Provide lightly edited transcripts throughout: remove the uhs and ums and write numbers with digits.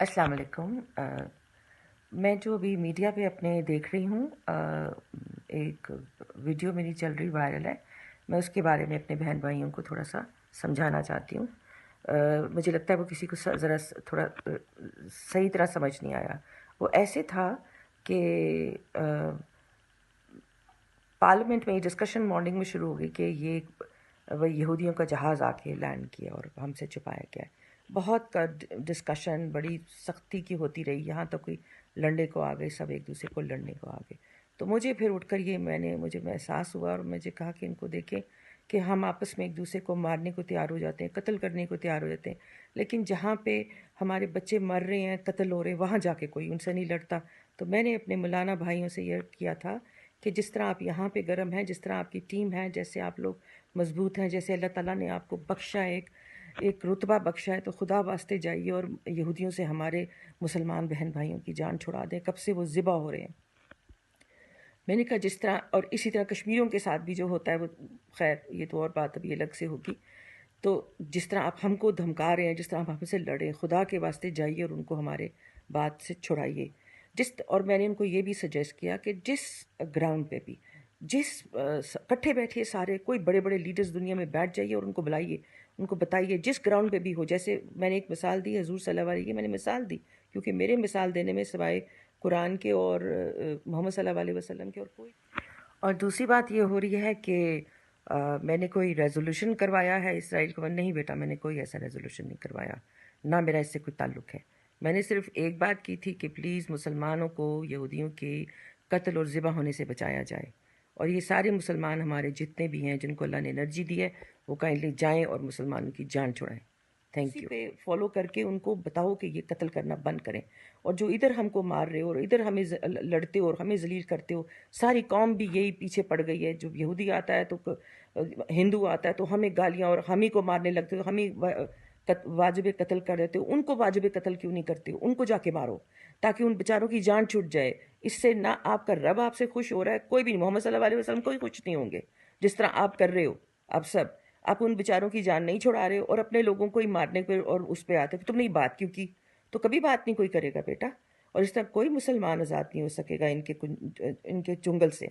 السلام علیکم۔ میں جو ابھی میڈیا پہ اپنے دیکھ رہی ہوں، ایک ویڈیو میری چل رہی وائرل ہے، میں اس کے بارے میں اپنے بہن بھائیوں کو تھوڑا سا سمجھانا چاہتی ہوں۔ مجھے لگتا ہے وہ کسی کو ذرا تھوڑا صحیح طرح سمجھ نہیں آیا۔ وہ ایسے تھا کہ پارلیمنٹ میں یہ ڈسکشن مارننگ میں شروع ہو گئی کہ وہ یہودیوں کا جہاز آ کے لینڈ کیا اور ہم سے چھپایا گیا ہے۔ بہت ڈسکشن بڑی سختی کی ہوتی رہی، یہاں تک کوئی لڑنے کو آ گئے، سب ایک دوسرے کو لڑنے کو آ گئے۔ تو مجھے پھر اٹھ کر مجھے احساس ہوا اور مجھے کہا کہ ان کو دیکھیں کہ ہم آپس میں ایک دوسرے کو مارنے کو تیار ہو جاتے ہیں، قتل کرنے کو تیار ہو جاتے ہیں، لیکن جہاں پہ ہمارے بچے مر رہے ہیں، قتل ہو رہے ہیں، وہاں جا کے کوئی ان سے نہیں لڑتا۔ تو میں نے اپنے مولانا بھائیوں سے یہ کیا تھا کہ جس طرح آپ یہاں پہ گرم ہیں، جس طرح آپ کی ٹیم ہے، جیسے آپ لوگ مضبوط ہیں، جیسے اللہ تعالیٰ نے آپ کو بخشا ایک رتبہ بخشا ہے، تو خدا واسطے جائیے اور یہودیوں سے ہمارے مسلمان بہن بھائیوں کی جان چھڑا دیں، کب سے وہ ذبح ہو رہے ہیں۔ میں نے کہا جس طرح، اور اسی طرح کشمیریوں کے ساتھ بھی جو ہوتا ہے وہ خیر یہ تو اور بات ابھی الگ سے ہوگی۔ تو جس طرح آپ ہم کو دھمکا رہے ہیں، جس طرح آپ ہم سے لڑیں، خدا کے واسطے جائیے اور ان کو ہمارے بات سے چھڑائیے۔ اور میں نے ان کو یہ بھی سجیسٹ کیا کہ جس گراؤنڈ پہ بھی کٹھے بیٹھیے سارے، کوئی بڑے بڑے لیڈرز دنیا میں بیٹھ جائیے اور ان کو بلائیے، ان کو بتائیے جس گراؤنڈ پہ بھی ہو۔ جیسے میں نے ایک مثال دی حضور صلی اللہ علیہ وسلم، میں نے مثال دی کیونکہ میرے مثال دینے میں سوائے قرآن کے اور محمد صلی اللہ علیہ وسلم کے اور کوئی۔ اور دوسری بات یہ ہو رہی ہے کہ میں نے کوئی ریزولوشن کروایا ہے اسرائیل کو؟ نہیں بیٹا، میں نے کوئی ایسا ریزولوشن نہیں کروایا، نہ میرا اس سے کوئی تعلق ہے۔ میں نے صرف ایک بات کی تھی کہ پلیز مسلمانوں کو یہودیوں کے قتل اور ذبح ہونے سے بچایا جائے، اور یہ سارے مسلمان ہمارے جتنے بھی ہیں جن کو اللہ نے انرجی دی ہے وہ کائنڈلی جائیں اور مسلمانوں کی جان چھڑائیں۔ Thank you. پہ فالو کر کے ان کو بتاؤ کہ یہ قتل کرنا بند کریں، اور جو ادھر ہم کو مار رہے ہو اور ادھر ہمیں لڑتے ہو اور ہمیں ذلیل کرتے ہو، ساری قوم بھی یہی پیچھے پڑ گئی ہے۔ جو یہودی آتا ہے تو ہندو آتا ہے تو ہمیں گالیاں اور ہم ہی کو مارنے لگتے ہو، ہم ہی واجب قتل کر دیتے ہو۔ ان کو واجب قتل کیوں نہیں کرتے ہو؟ ان کو جا کے مارو تاکہ ان بیچاروں کی جان چھوٹ جائے۔ اس سے نہ آپ کا رب آپ سے خوش ہو رہا ہے، کوئی بھی نہیں، محمد صلی اللہ علیہ وسلم کوئی خوش نہیں ہوں گے جس طرح آپ کر رہے ہو۔ آپ ان بیچاروں کی جان نہیں چھڑا رہے ہو اور اپنے لوگوں کو ہی مارنے پہ اور اس پہ آتے کہ تم نے بات کیوں کی؟ تو کبھی بات نہیں کوئی کرے گا بیٹا، اور اس طرح کوئی مسلمان آزاد نہیں ہو سکے گا ان کے چنگل سے۔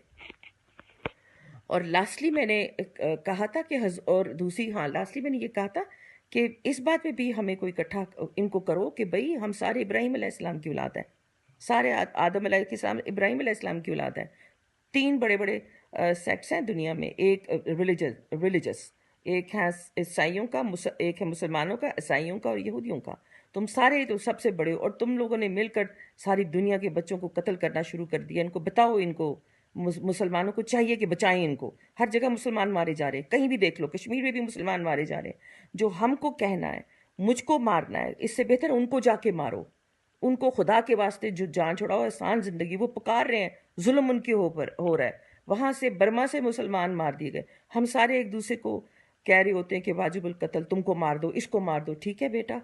اور لاسٹلی میں نے کہا تھا کہ لاسٹلی میں نے یہ کہا تھا کہ اس بات میں بھی ہمیں کوئی اکٹھا ان کو کرو کہ بھئی ہم سارے ابراہیم علیہ السلام کی اولاد ہیں، سارے آدم علیہ السلام ابراہیم علیہ السلام کی اولاد ہیں۔ 3 بڑے بڑے سیکٹس ہیں دنیا میں، ایک ریلیجس، ایک ہے عیسائیوں کا، ایک ہے مسلمانوں کا، عیسائیوں کا اور یہودیوں کا۔ تم سارے تو سب سے بڑے، اور تم لوگوں نے مل کر ساری دنیا کے بچوں کو قتل کرنا شروع کر دیا۔ ان کو بتاؤ، ان کو مسلمانوں کو چاہیے کہ بچائیں ان کو۔ ہر جگہ مسلمان مارے جا رہے ہیں، کہیں بھی دیکھ لو، کشمیر میں بھی مسلمان مارے جا رہے ہیں۔ جو ہم کو کہنا ہے مجھ کو مارنا ہے، اس سے بہتر ان کو جا کے مارو، ان کو خدا کے واسطے جو جان چھڑاؤ، آسان زندگی وہ پکار رہے ہیں، ظلم ان کے اوپر ہو رہا ہے۔ وہاں سے برما سے مسلمان مار دیے گئے، ہم سارے ایک دوسرے کو کہہ رہے ہوتے ہیں کہ واجب القتل، تم کو مار دو، اس کو مار دو۔ ٹھیک ہے بیٹا،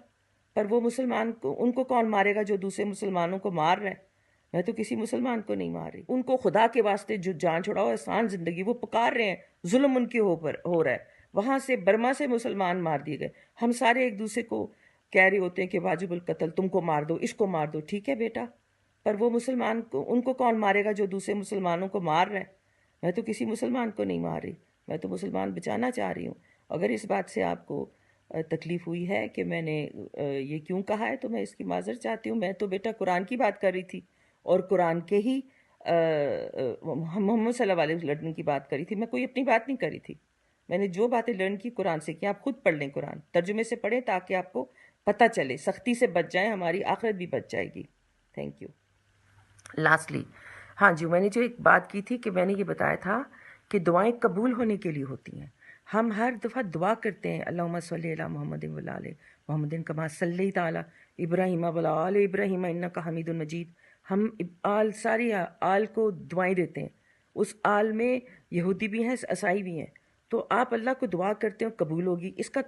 پر وہ مسلمان کو ان کو کون مارے گا جو دوسرے مسلمانوں کو مار رہا ہے؟ میں تو کسی مسلمان کو نہیں مار رہی۔ ان کو خدا کے واسطے جو جان چھڑاؤ، آسان زندگی وہ پکار رہے ہیں، ظلم ان کے اوپر ہو رہا ہے۔ وہاں سے برما سے مسلمان مار دیے گئے، ہم سارے ایک دوسرے کو کہہ رہے ہوتے ہیں کہ واجب القتل، تم کو مار دو، اس کو مار دو۔ ٹھیک ہے بیٹا، پر وہ مسلمان کو ان کو کون مارے گا جو دوسرے مسلمانوں کو مار رہا ہے؟ میں تو کسی مسلمان کو نہیں مار رہی، میں تو مسلمان بچانا چاہ رہی ہوں۔ اگر اس بات سے آپ کو تکلیف ہوئی ہے کہ میں نے یہ کیوں کہا ہے تو میں اس کی معذرت چاہتی ہوں۔ میں تو بیٹا قرآن کی بات کر رہی تھی، اور قرآن کے ہی محمد صلی اللہ علیہ وسلم کی بات کری تھی، میں کوئی اپنی بات نہیں کری تھی۔ میں نے جو باتیں لرن کی قرآن سے کی، آپ خود پڑھ لیں، قرآن ترجمے سے پڑھیں تاکہ آپ کو پتہ چلے، سختی سے بچ جائیں، ہماری آخرت بھی بچ جائے گی۔ Thank you. لاسٹلی ہاں جی، میں نے جو ایک بات کی تھی کہ میں نے یہ بتایا تھا کہ دعائیں قبول ہونے کے لیے ہوتی ہیں۔ ہم ہر دفعہ دعا کرتے ہیں اللہم صلی علی محمد وعلی آل محمد کما صلیت علی ابراہیم وعلی آل ابراہیم انک حمید مجید۔ ہم ساری آل کو دعائیں دیتے ہیں، اس آل میں یہودی بھی ہیں، عیسائی بھی ہیں، تو آپ اللہ کو دعا کرتے ہو قبول ہوگی، اس کا